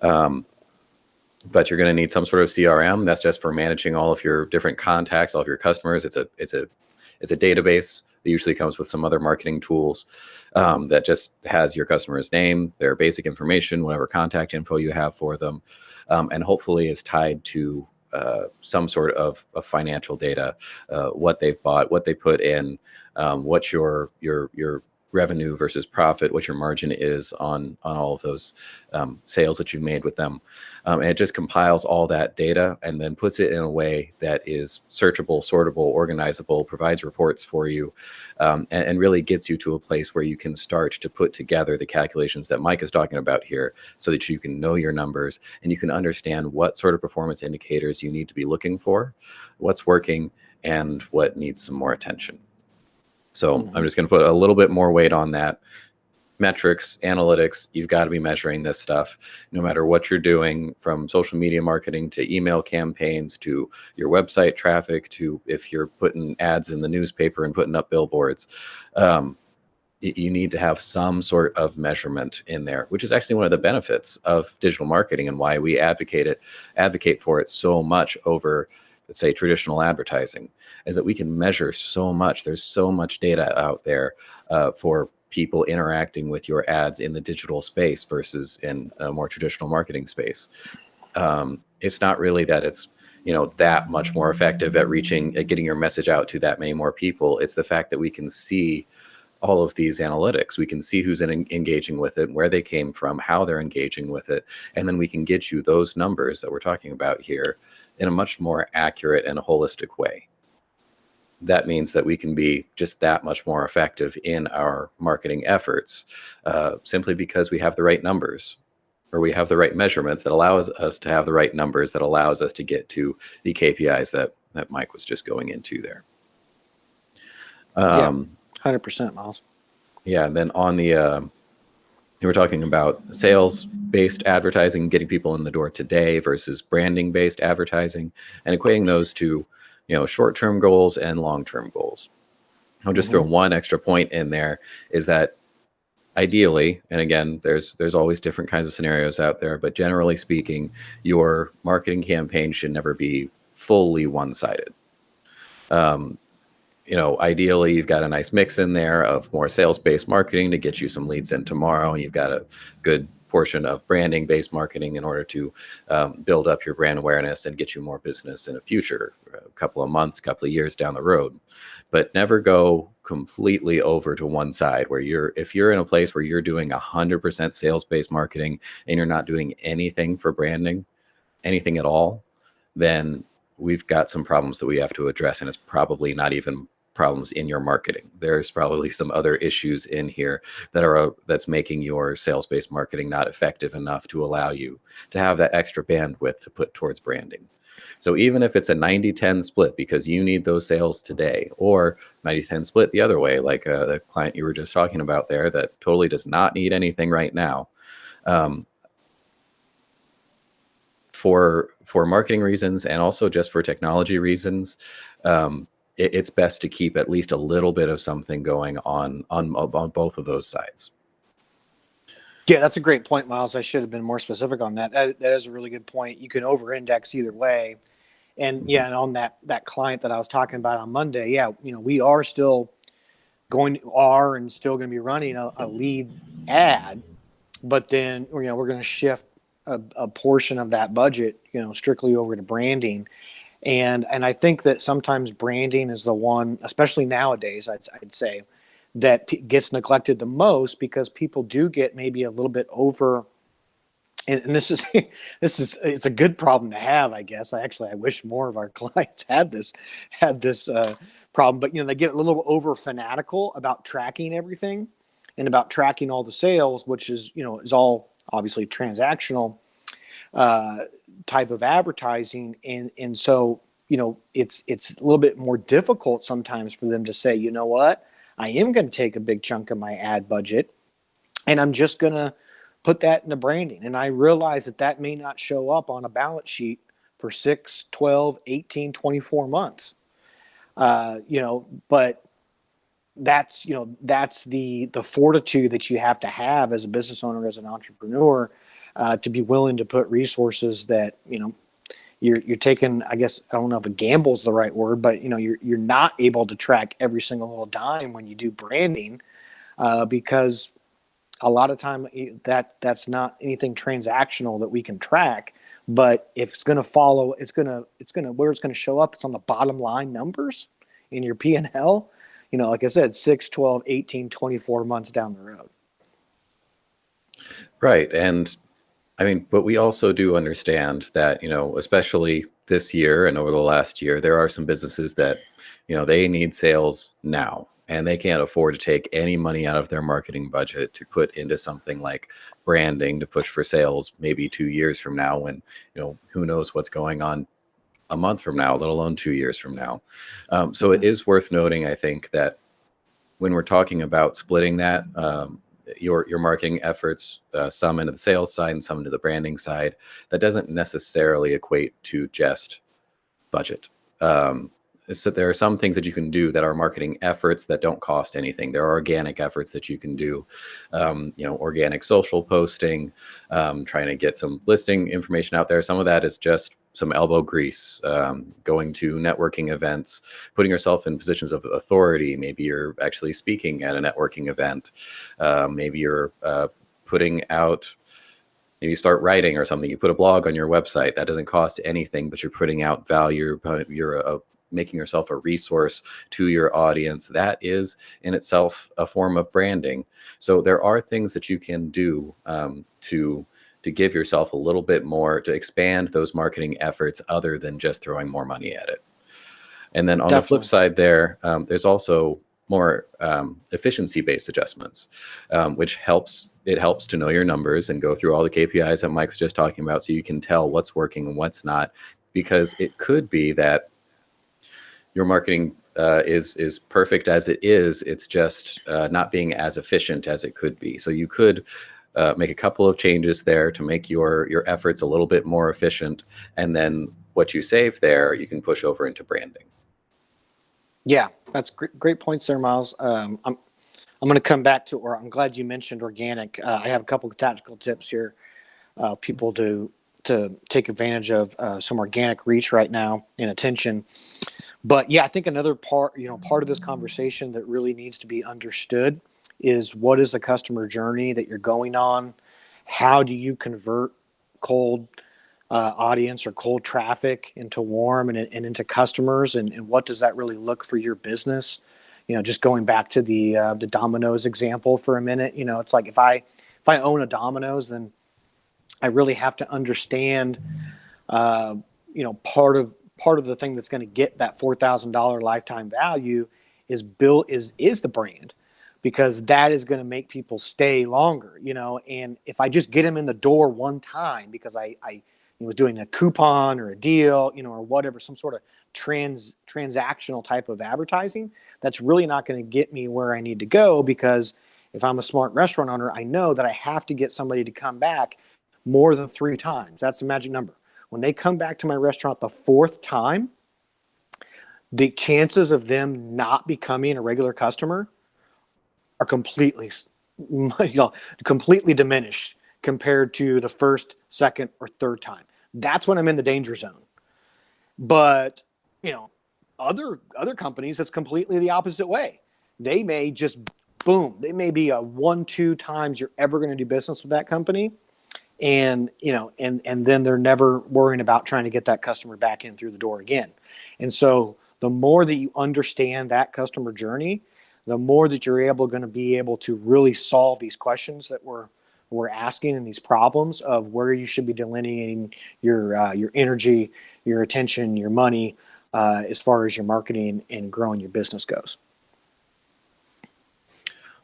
But you're going to need some sort of CRM. That's just for managing all of your different contacts, all of your customers. It's a database that usually comes with some other marketing tools that just has your customer's name, their basic information, whatever contact info you have for them, and hopefully is tied to some sort of financial data, what they've bought, what they put in, what's your revenue versus profit, what your margin is on all of those sales that you've made with them. And it just compiles all that data and then puts it in a way that is searchable, sortable, organizable, provides reports for you, and really gets you to a place where you can start to put together the calculations that Mike is talking about here so that you can know your numbers and you can understand what sort of performance indicators you need to be looking for, what's working, and what needs some more attention. So I'm just going to put a little bit more weight on that. Metrics, analytics, you've got to be measuring this stuff no matter what you're doing, from social media marketing to email campaigns to your website traffic to if you're putting ads in the newspaper and putting up billboards. You need to have some sort of measurement in there, which is actually one of the benefits of digital marketing and why we advocate for it so much over, let's say, traditional advertising, is that we can measure so much. There's so much data out there for people interacting with your ads in the digital space versus in a more traditional marketing space. It's not really that it's that much more effective at getting your message out to that many more people. It's the fact that we can see all of these analytics. We can see who's engaging with it, where they came from, how they're engaging with it, and then we can get you those numbers that we're talking about here in a much more accurate and holistic way. That means that we can be just that much more effective in our marketing efforts, simply because we have the right numbers, or we have the right measurements that allows us to have the right numbers that allows us to get to the KPIs that Mike was just going into there.
100%, Miles.
Yeah, and then on the you were talking about sales-based advertising, getting people in the door today versus branding-based advertising, and equating those to short-term goals and long-term goals. I'll just throw one extra point in there, is that ideally, and again, there's always different kinds of scenarios out there, but generally speaking, your marketing campaign should never be fully one-sided. Ideally, you've got a nice mix in there of more sales-based marketing to get you some leads in tomorrow, and you've got a good portion of branding-based marketing in order to build up your brand awareness and get you more business in the future, a couple of months, couple of years down the road. But never go completely over to one side where if you're in a place where you're doing 100% sales-based marketing and you're not doing anything for branding, anything at all, then we've got some problems that we have to address, and it's probably not even problems in your marketing. There's probably some other issues in here that's making your sales-based marketing not effective enough to allow you to have that extra bandwidth to put towards branding. So even if it's a 90-10 split because you need those sales today, or 90-10 split the other way, like the client you were just talking about there that totally does not need anything right now, for marketing reasons and also just for technology reasons, it's best to keep at least a little bit of something going on both of those sides.
Yeah, that's a great point, Miles. I should have been more specific on that. That is a really good point. You can over-index either way. And yeah, and on that client that I was talking about on Monday, yeah, we are still and still going to be running a lead ad, but then we're going to shift a portion of that budget, strictly over to branding. And I think that sometimes branding is the one, especially nowadays, I'd say, that gets neglected the most, because people do get maybe a little bit over. And this is it's a good problem to have, I guess. I wish more of our clients had this problem, but they get a little over fanatical about tracking everything and about tracking all the sales, which is is all obviously transactional type of advertising, and so it's a little bit more difficult sometimes for them to say, you know what, I am going to take a big chunk of my ad budget and I'm just going to put that into branding. And I realize that may not show up on a balance sheet for 6, 12, 18, 24 months. But that's the fortitude that you have to have as a business owner, as an entrepreneur, to be willing to put resources that, you're taking, I guess, I don't know if a gamble is the right word, but you're not able to track every single little dime when you do branding, because a lot of time that's not anything transactional that we can track. But if it's going to follow, where it's going to show up, it's on the bottom line numbers in your P&L, like I said, 6, 12, 18, 24 months down the road.
Right. And I mean, but we also do understand that, especially this year and over the last year, there are some businesses that, they need sales now, and they can't afford to take any money out of their marketing budget to put into something like branding to push for sales maybe 2 years from now, when, who knows what's going on a month from now, let alone 2 years from now. So it is worth noting, I think, that when we're talking about splitting that, your marketing efforts, some into the sales side and some into the branding side, that doesn't necessarily equate to just budget. So there are some things that you can do that are marketing efforts that don't cost anything. There are organic efforts that you can do, organic social posting, trying to get some listing information out there. Some of that is just some elbow grease, going to networking events, putting yourself in positions of authority. Maybe you're actually speaking at a networking event. Maybe you're putting out, maybe you start writing or something. You put a blog on your website. That doesn't cost anything, but you're putting out value. You're making yourself a resource to your audience. That is in itself a form of branding. So there are things that you can do to give yourself a little bit more, to expand those marketing efforts other than just throwing more money at it. And then on the flip side there's also more efficiency-based adjustments, which helps to know your numbers and go through all the KPIs that Mike was just talking about, so you can tell what's working and what's not. Because it could be that your marketing is perfect as it is. It's just not being as efficient as it could be. So you could make a couple of changes there to make your efforts a little bit more efficient, and then what you save there, you can push over into branding.
Yeah, that's great points there, Miles. I'm going to come back to, or I'm glad you mentioned organic. I have a couple of tactical tips here, people to take advantage of some organic reach right now and attention. But yeah, I think another part of this conversation that really needs to be understood is, what is the customer journey that you're going on? How do you convert cold audience or cold traffic into warm and into customers? And what does that really look for your business? Just going back to the Domino's example for a minute, it's like if I own a Domino's, then I really have to understand, part of the thing that's going to get that $4,000 lifetime value is the brand, because that is going to make people stay longer, and if I just get them in the door one time because I was doing a coupon or a deal, or whatever, some sort of transactional type of advertising, that's really not going to get me where I need to go. Because if I'm a smart restaurant owner, I know that I have to get somebody to come back more than 3 times. That's the magic number. when they come back to my restaurant the fourth time, the chances of them not becoming a regular customer are completely diminished compared to the first, second, or third time. That's when I'm in the danger zone. But other companies, it's completely the opposite way. They may just boom. They may be a 1-2 times you're ever going to do business with that company, and then they're never worrying about trying to get that customer back in through the door again. And so the more that you understand that customer journey, the more that you're going to be able to really solve these questions that we're asking, and these problems of where you should be delineating your energy, your attention, your money, as far as your marketing and growing your business goes.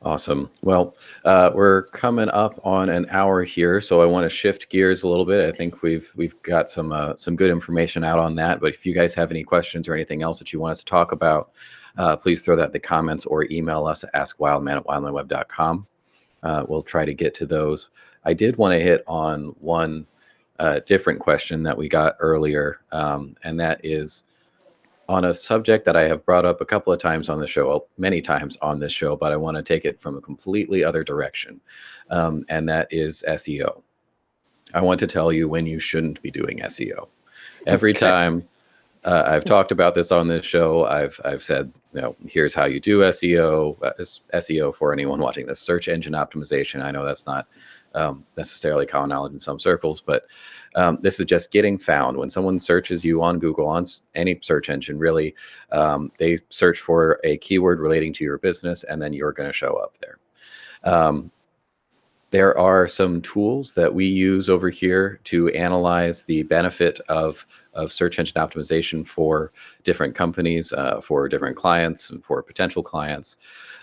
Awesome. Well, we're coming up on an hour here, so I want to shift gears a little bit. I think we've got some good information out on that. But if you guys have any questions or anything else that you want us to talk about, please throw that in the comments or email us at askwildman@wildmanweb.com. We'll try to get to those. I did want to hit on one different question that we got earlier, and that is on a subject that I have brought up a couple of times on the show, many times on this show, but I want to take it from a completely other direction, and that is SEO. I want to tell you when you shouldn't be doing SEO. Every time I've talked about this on this show, I've said, here's how you do SEO. SEO, for anyone watching this, search engine optimization. I know that's not necessarily common knowledge in some circles, but this is just getting found. When someone searches you on Google, on any search engine, really, they search for a keyword relating to your business, and then you're going to show up there. There are some tools that we use over here to analyze the benefit of search engine optimization for different companies, for different clients, and for potential clients.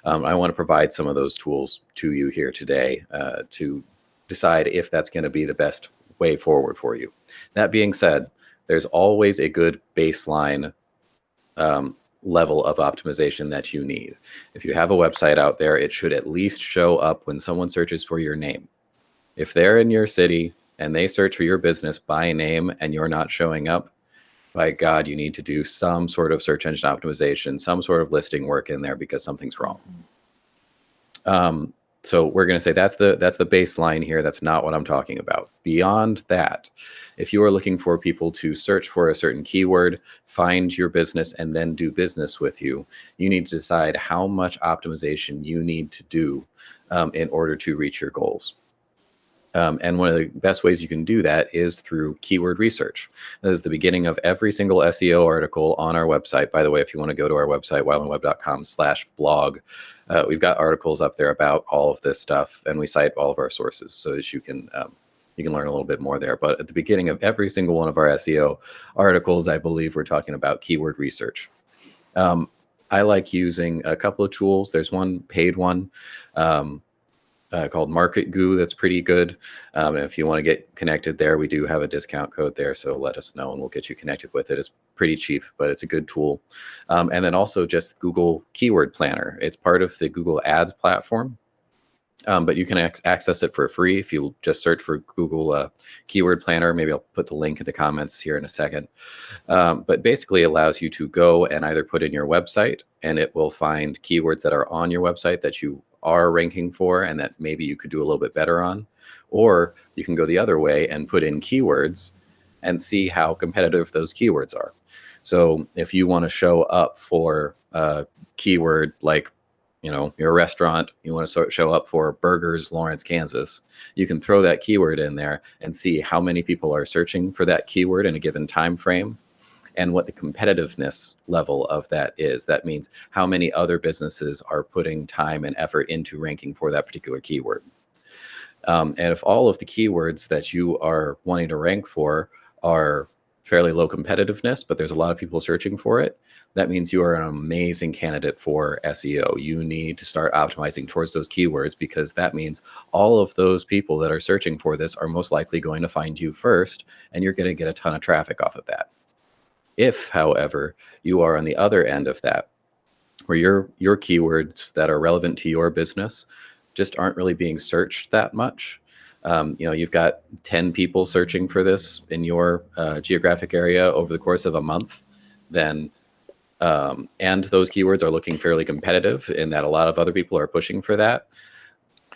I want to provide some of those tools to you here today to decide if that's going to be the best way forward for you. That being said, there's always a good baseline level of optimization that you need. If you have a website out there, it should at least show up when someone searches for your name. If they're in your city and they search for your business by name and you're not showing up, by God, you need to do some sort of search engine optimization, some sort of listing work in there, because something's wrong. So we're going to say that's the baseline here. That's not what I'm talking about. Beyond that, if you are looking for people to search for a certain keyword, find your business, and then do business with you, you need to decide how much optimization you need to do in order to reach your goals. And one of the best ways you can do that is through keyword research. That is the beginning of every single SEO article on our website. By the way, if you want to go to our website, wildmanweb.com/blog, we've got articles up there about all of this stuff, and we cite all of our sources so that you can learn a little bit more there. But at the beginning of every single one of our SEO articles, I believe we're talking about keyword research. I like using a couple of tools. There's one paid one called Market Goo that's pretty good. And if you want to get connected there, we do have a discount code there, so let us know and we'll get you connected with it. It's pretty cheap, but it's a good tool. And then also just Google Keyword Planner. It's part of the Google Ads platform, but you can access it for free if you just search for Google Keyword Planner. Maybe I'll put the link in the comments here in a second. But basically allows you to go and either put in your website, and it will find keywords that are on your website that you are ranking for and that maybe you could do a little bit better on. Or you can go the other way and put in keywords and see how competitive those keywords are. So if you want to show up for a keyword like, you're a restaurant, you want to show up for burgers, Lawrence, Kansas, you can throw that keyword in there and see how many people are searching for that keyword in a given time frame and what the competitiveness level of that is. That means how many other businesses are putting time and effort into ranking for that particular keyword. And if all of the keywords that you are wanting to rank for are fairly low competitiveness, but there's a lot of people searching for it, that means you are an amazing candidate for SEO. You need to start optimizing towards those keywords, because that means all of those people that are searching for this are most likely going to find you first, and you're going to get a ton of traffic off of that. If, however, you are on the other end of that, where your keywords that are relevant to your business just aren't really being searched that much, You've got 10 people searching for this in your geographic area over the course of a month, then and those keywords are looking fairly competitive in that a lot of other people are pushing for that,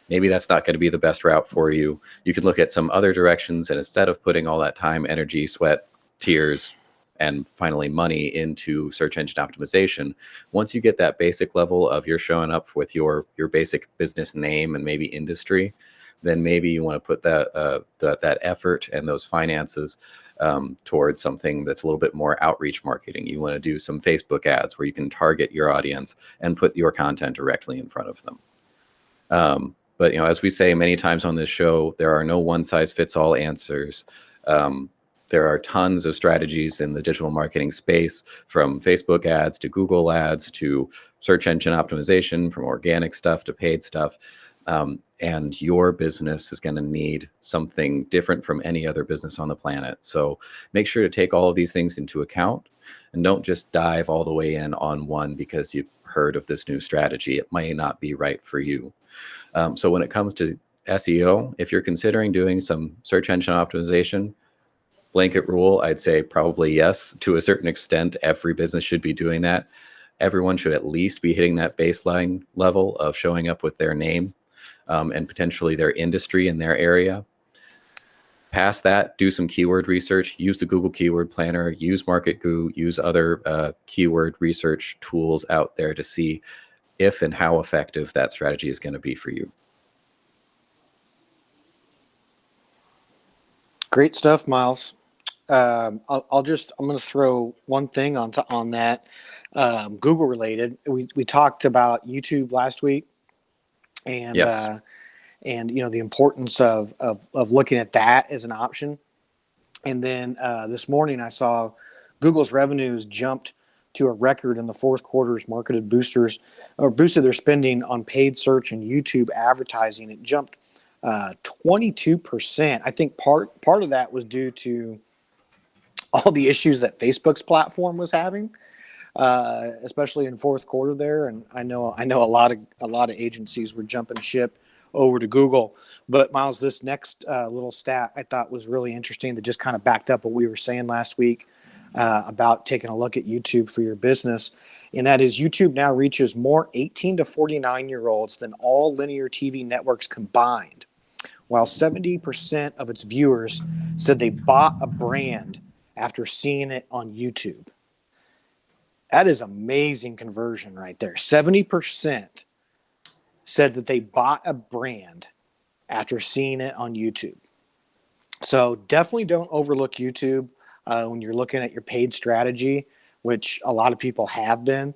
maybe that's not going to be the best route for you. You could look at some other directions, and instead of putting all that time, energy, sweat, tears, and finally money into search engine optimization, once you get that basic level of you're showing up with your basic business name and maybe industry, then maybe you want to put that effort and those finances towards something that's a little bit more outreach marketing. You want to do some Facebook ads where you can target your audience and put your content directly in front of them. But as we say many times on this show, there are no one-size-fits-all answers. There are tons of strategies in the digital marketing space, from Facebook ads to Google ads to search engine optimization, from organic stuff to paid stuff. And your business is going to need something different from any other business on the planet. So make sure to take all of these things into account, and don't just dive all the way in on one because you've heard of this new strategy. It may not be right for you. So when it comes to SEO, if you're considering doing some search engine optimization, blanket rule, I'd say probably yes. To a certain extent, every business should be doing that. Everyone should at least be hitting that baseline level of showing up with their name and potentially their industry in their area. Past that, do some keyword research, use the Google Keyword Planner, use MarketGoo, use other keyword research tools out there to see if and how effective that strategy is going to be for you.
Great stuff, Miles. I'm going to throw one thing on that, Google related. We talked about YouTube last week, and
Yes.
and the importance of looking at that as an option. And then this morning I saw Google's revenues jumped to a record in the fourth quarter's boosted their spending on paid search and YouTube advertising. It jumped 22%. I think part of that was due to all the issues that Facebook's platform was having, especially in fourth quarter there. And I know a lot of agencies were jumping ship over to Google. But Miles, this next little stat I thought was really interesting that just kind of backed up what we were saying last week about taking a look at YouTube for your business. And that is, YouTube now reaches more 18 to 49-year-olds than all linear TV networks combined, while 70% of its viewers said they bought a brand after seeing it on YouTube. That is amazing conversion right there. 70% said that they bought a brand after seeing it on YouTube. So definitely don't overlook YouTube when you're looking at your paid strategy, which a lot of people have been.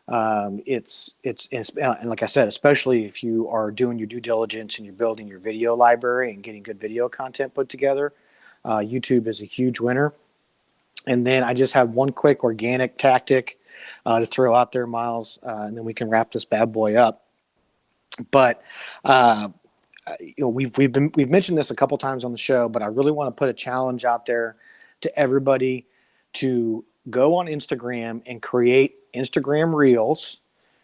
It's and like I said, especially if you are doing your due diligence and you're building your video library and getting good video content put together, YouTube is a huge winner. And then I just have one quick organic tactic to throw out there, Miles, and then we can wrap this bad boy up. But we've mentioned this a couple times on the show, but I really want to put a challenge out there to everybody to go on Instagram and create Instagram Reels,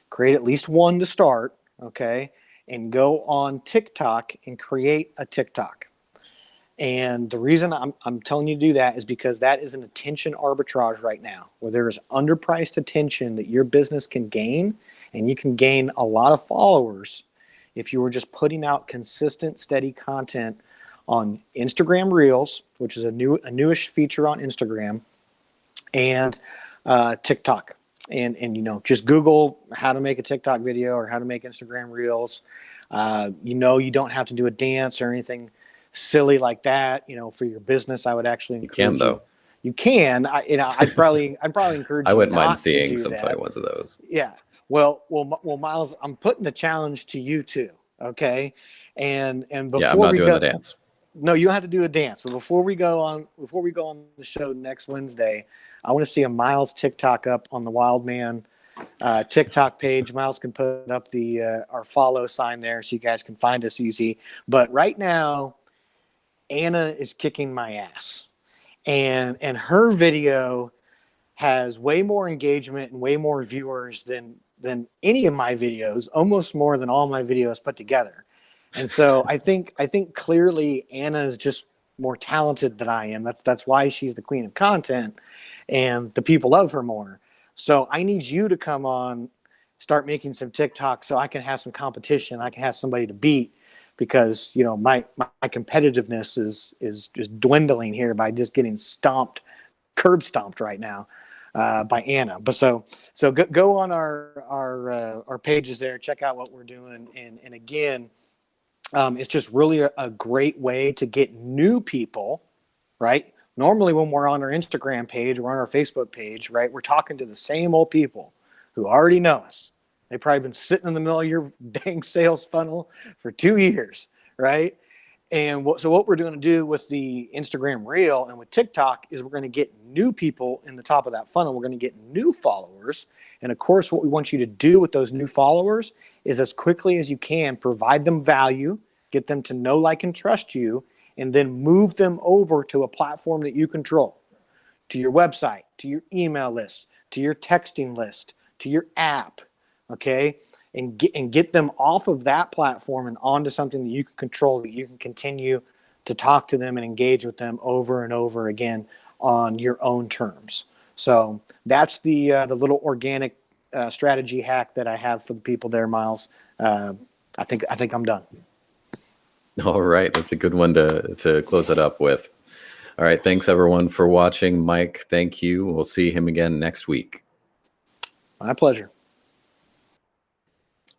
create at least one to start, okay, and go on TikTok and create a TikTok. And the reason I'm telling you to do that is because that is an attention arbitrage right now, where there is underpriced attention that your business can gain, and you can gain a lot of followers if you were just putting out consistent, steady content on Instagram Reels, which is a newish feature on Instagram, and TikTok. And just Google how to make a TikTok video or how to make Instagram Reels. You don't have to do a dance or anything silly like that. For your business, I would actually encourage you.
You can, though.
You can. I'd probably encourage you.
I wouldn't mind
not
seeing
to do
some
that.
funny ones of those.
Yeah. Well, Miles, I'm putting the challenge to you too. Okay. And before
Yeah, I'm not
we
doing
go,
the dance.
no, you don't have to do a dance. But before we go on the show next Wednesday, I want to see a Miles TikTok up on the Wildman TikTok page. Miles can put up the our follow sign there so you guys can find us easy. But right now, Anna is kicking my ass, and her video has way more engagement and way more viewers than any of my videos, almost more than all my videos put together. And so I think clearly Anna is just more talented than I am. That's why she's the queen of content, and the people love her more. So I need you to come on, start making some TikToks so I can have some competition. I can have somebody to beat, because my competitiveness is just dwindling here by just getting curb stomped right now by Anna. But so go on our pages there, check out what we're doing, and again, it's just really a great way to get new people, right? Normally, when we're on our Instagram page or on our Facebook page, right, we're talking to the same old people who already know us. They've probably been sitting in the middle of your dang sales funnel for 2 years, right? And what we're going to do with the Instagram Reel and with TikTok is we're going to get new people in the top of that funnel. We're going to get new followers. And of course, what we want you to do with those new followers is, as quickly as you can, provide them value, get them to know, like, and trust you, and then move them over to a platform that you control, to your website, to your email list, to your texting list, to your app, okay? And get them off of that platform and onto something that you can control, that you can continue to talk to them and engage with them over and over again on your own terms. So that's the little organic strategy hack that I have for the people there, Miles. I think I'm done.
All right, that's a good one to close it up with. All right, thanks everyone for watching. Mike, thank you. We'll see him again next week.
My pleasure.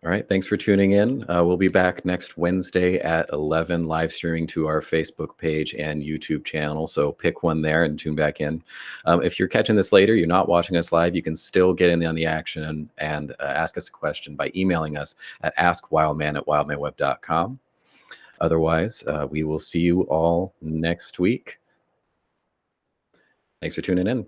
All right, thanks for tuning in. We'll be back next Wednesday at 11, live streaming to our Facebook page and YouTube channel. So pick one there and tune back in. If you're catching this later, you're not watching us live, you can still get in on the action and ask us a question by emailing us at askwildman@wildmanweb.com. Otherwise, we will see you all next week. Thanks for tuning in.